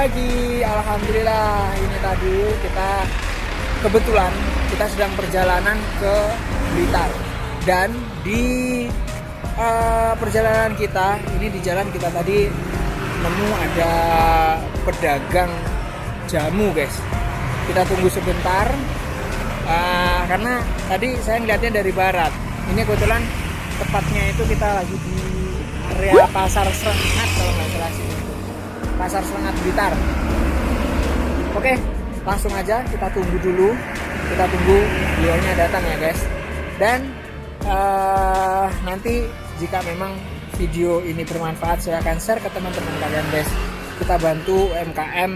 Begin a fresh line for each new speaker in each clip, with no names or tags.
pagi. Alhamdulillah, ini tadi kebetulan kita sedang perjalanan ke Blitar. Dan di perjalanan kita, ini di jalan kita tadi nemu ada pedagang jamu guys. Kita tunggu sebentar karena tadi saya ngeliatnya dari barat. Ini kebetulan tepatnya itu kita lagi di area Pasar Srengat kalau nggak salah sih. Pasar Srengat Blitar. Oke, langsung aja kita tunggu dulu. Kita tunggu beliaunya datang ya guys. Dan nanti jika memang video ini bermanfaat, saya akan share ke teman-teman kalian guys. Kita bantu UMKM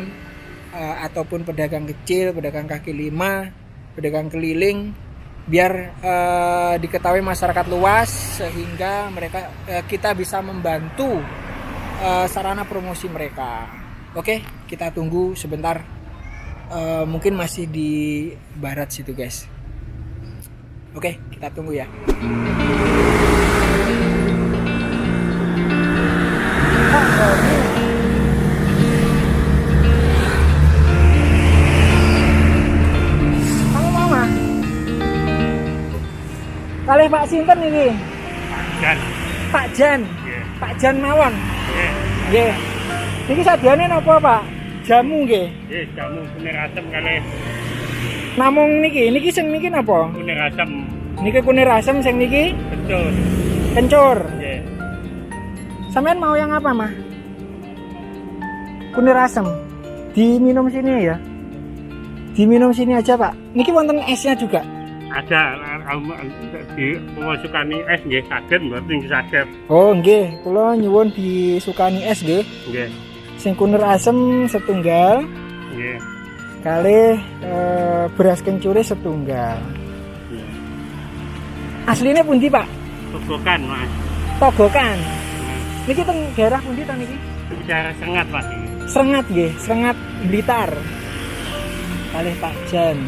ataupun pedagang kecil, pedagang kaki lima, pedagang keliling, biar diketahui masyarakat luas sehingga mereka kita bisa membantu sarana promosi mereka. Oke, kita tunggu sebentar. Mungkin masih di barat situ guys. Oke, kita tunggu ya. Kamu mau mah? Kalih Pak Sinten ini? Pak Jan.
Yeah.
Pak Jan mawon.
Nggih.
Nggih. Niki sadiyane napa, Pak? Jamu nggih.
Nggih, jamu kunir asem kalih
Namung niki sing niki napa?
kunir asem
Niki kunir asem, sing niki
betul.
kencur.
Nggih.
Sampean mau yang apa, Mah? Kunir asem. Diminum sini ya. Diminum sini aja, Pak. Niki wonten esnya juga.
Ada di pemasukani es nggih saged mboten saged.
Oh, nggih. Kula nyuwun disukani es nggih.
Nggih.
Sing kunir asem setunggal.
Nggih.
Kalih beras kencure setunggal. Aslinya pundi, Pak?
Togokan, Mas.
Togokan. Niki teng daerah pundi ta niki?
Bicara sengat, Mas.
Srengat nggih, Srengat Blitar. Kalih Pak Jan.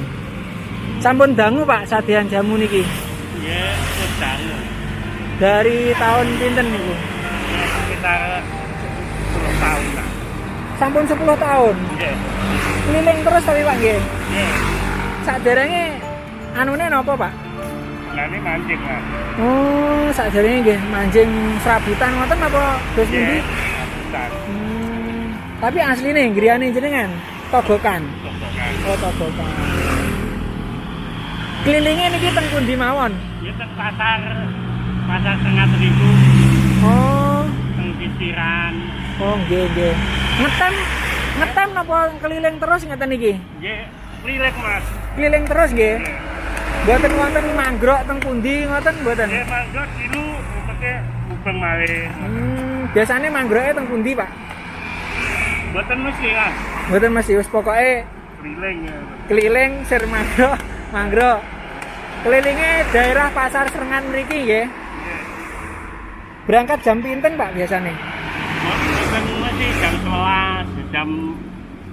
Sampun dangu Pak sadean jamu niki.
Nggih, sedang.
Dari tahun pinten niku?
Sekitar 10 tahun lah.
Sampun 10 tahun.
Nggih.
Keliling terus tapi Pak nggih.
Nggih.
Saderenge anune napa, Pak?
Lah ini mancing, Mas.
Oh, saderenge nggih mancing serabutan ngoten apa bos pundi?
Nggih. Sedang.
Tapi asline griyane jenengan Togokan.
Togokan.
Oh, Togokan. Kelilingnya niki teng pundi mawon?
Ya teng pasar sengat ribu,
Oh,
teng pisiran.
oh nggih. Ngetem napa keliling terus ngeten iki?
Nggih, rilek, Mas.
Keliling terus nggih. Mboten wonten manggrok teng pundi ngoten mboten.
Nggih, mangga kilu upeke ubeng malih.
Biasane manggroke teng pundi, Pak?
Mboten mesti, Mas.
Mboten mesti wis pokoke
Rileng ya.
keliling sir manggrok. Kelilingnya daerah Pasar Srengat mriki nggih.
Nggih.
Berangkat jam pinten, Pak, biasane?
Mboten mesti jam 11, jam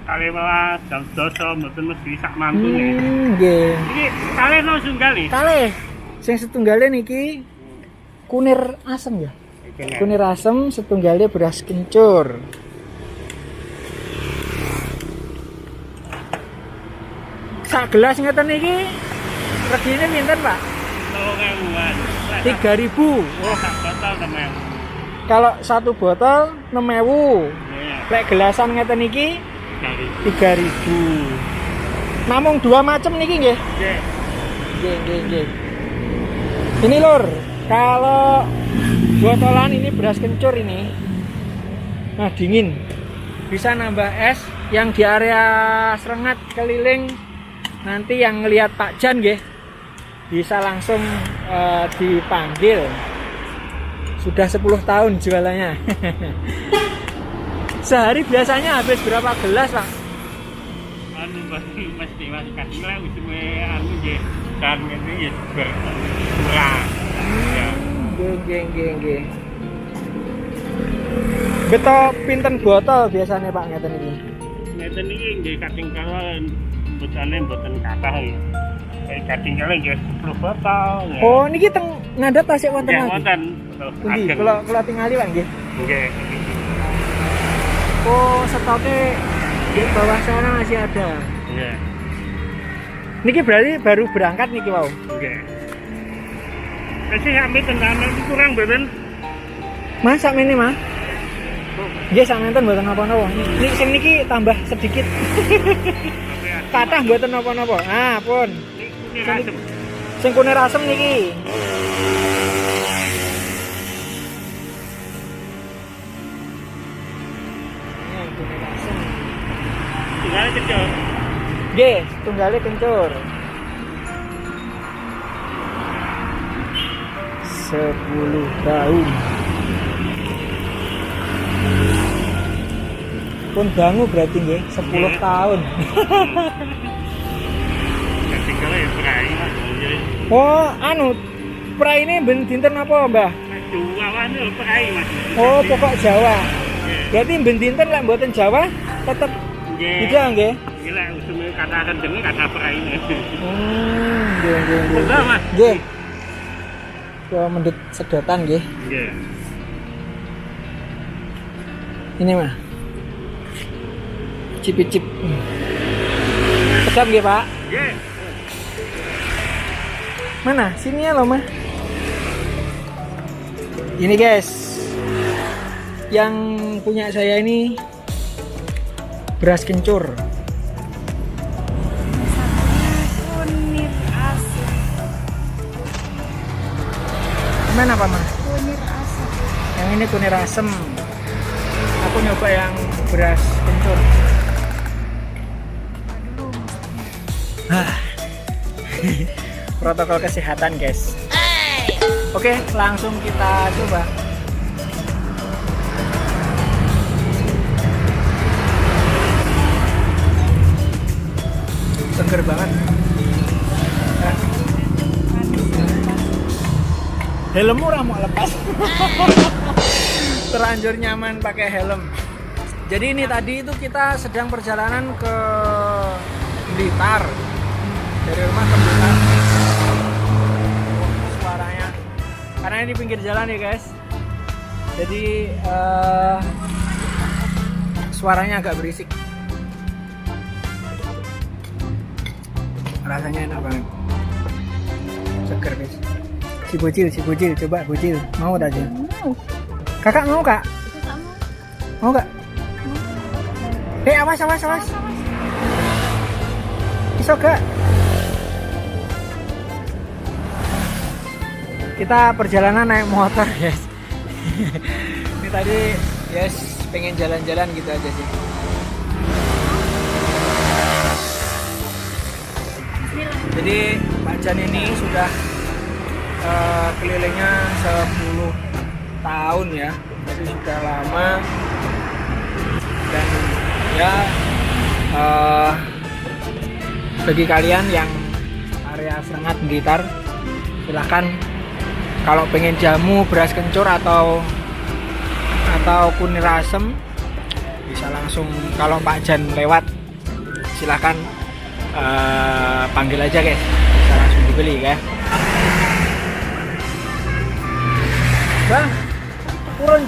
12, jam 12 mboten mesti sak mantune.
Nggih.
Iki kalih no sunggal iki.
Kalih sing setunggalnya niki kunir asem ya. Kunir asem setunggalnya beras kencur. Sak gelas ngeten iki regine pinten, Pak?
3.000-an.
3.000.
Oh, sak botol temen.
Kalau satu botol 6.000.
Nggih.
Lek gelasan ngeten iki
3.000.
3.000. Namung dua macam niki nggih.
Nggih.
Nggih. Ini Lur, kalau botolan ini beras kencur ini, nah dingin, bisa nambah es. Yang di area Srengat keliling nanti yang ngelihat Pak Jan nggih, bisa langsung dipanggil. Sudah 10 tahun jualannya. Sehari biasanya habis berapa gelas, Pak?
Anu mesti Mas kadang lah wis anu nggih. Kan ngene ya berkurang. Ya.
Nggih. Beto pinten botol biasanya, Pak, ngeten iki?
Ngeten iki nggih kadang kala botane mboten kathah ya. Kadang kala nggih 10 botol. Ya.
Oh, niki teng ngandhap tasik wonten
Nggih
lagi.
wonten.
Pundi? Kula tingali, Pak, nggih.
Nggih.
Oh, stoknya Di bawah sana masih ada.
Iya.
Niki berarti baru berangkat niki wow.
Oke. Kasih sampai tendangan itu kurang beben.
Mas sak mene mah. Nggih sak menten mboten napa-napa. Niki sing niki tambah sedikit. Kathah mboten napa-napa. Ah, pun.
Ini rasem.
Sing kunir asem niki. Kunir asem.
Tinggal kecil.
Nggih, tunggale kencur. 10 tahun. Pun bangu berarti nggih 10 tahun.
Tinggal ya perai Mas.
Oh, anu perai ini ben dinten apa, Mbah?
Awan lho perai Mas.
Oh, pokok Jawa. Berarti ben dinten lek mboten Jawa tetep bisa nggih?
Gila usume kata kendeng kata perai.
Nggih, nggih, nggih.
Udah Mas.
Nggih. Kula mendhet sedotan nggih.
Nggih.
Ini mah. Cip-cip. Sedap nggih, Pak?
Nggih.
Mana? Sini ya loh, Mah. Ini guys. Yang punya saya ini beras kencur.
Kunir asem.
Gimana, Pak, Mah?
Kunir asem.
Yang ini kunir asem. Aku nyoba yang beras kencur.
Aduh,
Protokol kesehatan, guys. Oke, langsung kita coba. Seger banget. Helmmu ora mau lepas. Terlanjur nyaman pakai helm. Jadi ini tadi itu kita sedang perjalanan ke Blitar. Dari rumah ke Blitar. Suaranya karena ini pinggir jalan ya guys. Jadi suaranya agak berisik. Rasanya enak banget. Seger guys. Si bocil, coba bocil. Mau tak aja?
mau.
Kakak mau kak?
Itu tak mau.
Mau kak? Awas. Iso gak? Kita perjalanan naik motor guys. Ini tadi yes pengen jalan-jalan gitu aja sih. Jadi Pak Jan ini sudah kelilingnya 10 tahun ya. Jadi sudah lama. Dan ya bagi kalian yang area Serengat Blitar, silahkan kalau pengen jamu beras kencur atau kunir asem bisa langsung, kalau Pak Jan lewat silahkan panggil aja guys, bisa langsung dibeli ya. Bang, purun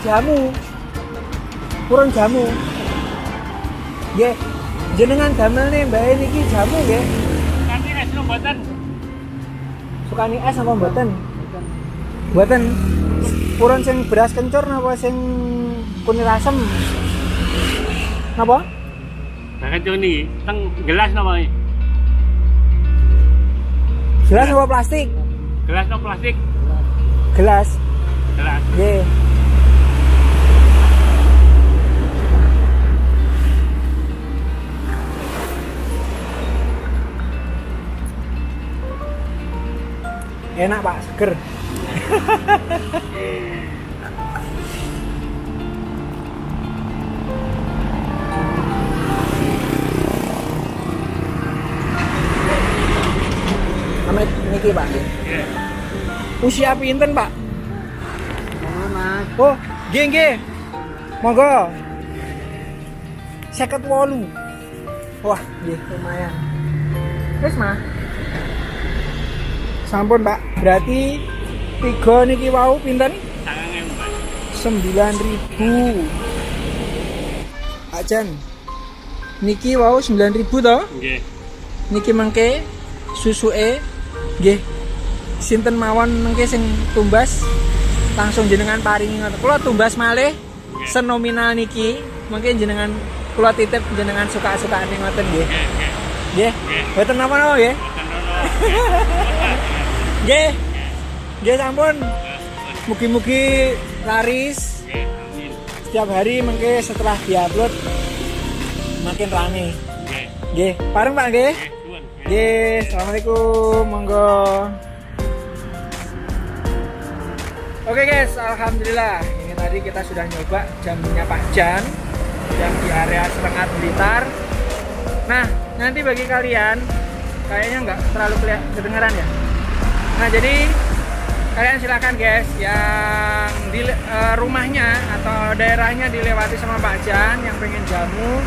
jamu nggih, jenengan damel nih mbak niki jamu nggih.
Nanti es lo mboten.
Sukani es apa mboten? Mboten. Purun sing beras kencur napa sing kunir asem? Napa?
Nah Joni, teng gelas napa iki?
Gelas apa plastik?
Gelas no plastik?
Gelas.
Gelas.
Nggih. Enak Pak, seger. Amit niki Pak.
Iya.
Usia pinten Pak?
Mas.
Oh, nggih. Monggo. 58. Wah, nggih lumayan. Wis, Mas. Sampun, Pak. Berarti 3 niki wau pinten? 9.000. Pak Jan. Niki wow 9.000 toh.
Nggih.
Niki mengke susuke nggih. Sinten mawon mengke sing tumbas langsung jenengan paringi ngoten. Kula tumbas malih senominal niki mengke jenengan kula titip jenengan suka-sukane ngoten nggih. Nggih. Mboten napa-napa nggih. Nggih. Nggih sampun. Mugi-mugi laris. Setiap hari mengke setelah diupload makin rame. Nggih. Pareng Pak nggih. Nggih, assalamualaikum, monggo. Oke guys, alhamdulillah ini tadi kita sudah nyoba jamunya Pak Jan yang di area Serengat Blitar. Nah, nanti bagi kalian kayaknya nggak terlalu kedengeran ya. Nah, jadi kalian silakan guys yang di rumahnya atau daerahnya dilewati sama Pak Jan yang pengen jamu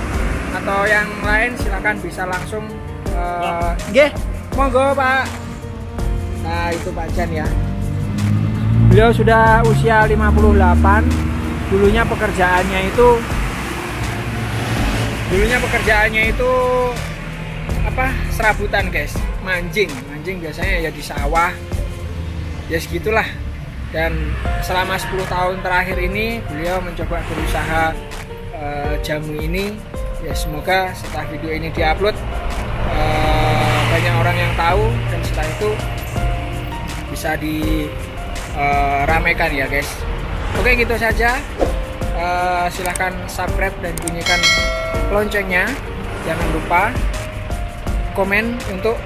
atau yang lain silakan bisa langsung nggih, monggo Pak. Nah, itu Pak Jan ya. Beliau sudah usia 58. Dulunya pekerjaannya itu apa? Serabutan, guys. Mancing biasanya ya di sawah. Ya segitulah. Dan selama 10 tahun terakhir ini beliau mencoba berusaha jamu ini. Ya semoga setelah video ini diupload banyak orang yang tahu dan setelah itu bisa ramaikan ya guys. Oke, gitu saja. Silahkan subscribe dan bunyikan loncengnya. Jangan lupa komen untuk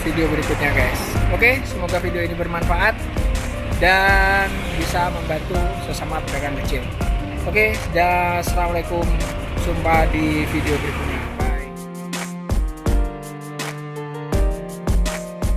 video berikutnya guys. Oke, semoga video ini bermanfaat dan bisa membantu sesama pedagang kecil. Oke, assalamualaikum. Jumpa di video berikutnya.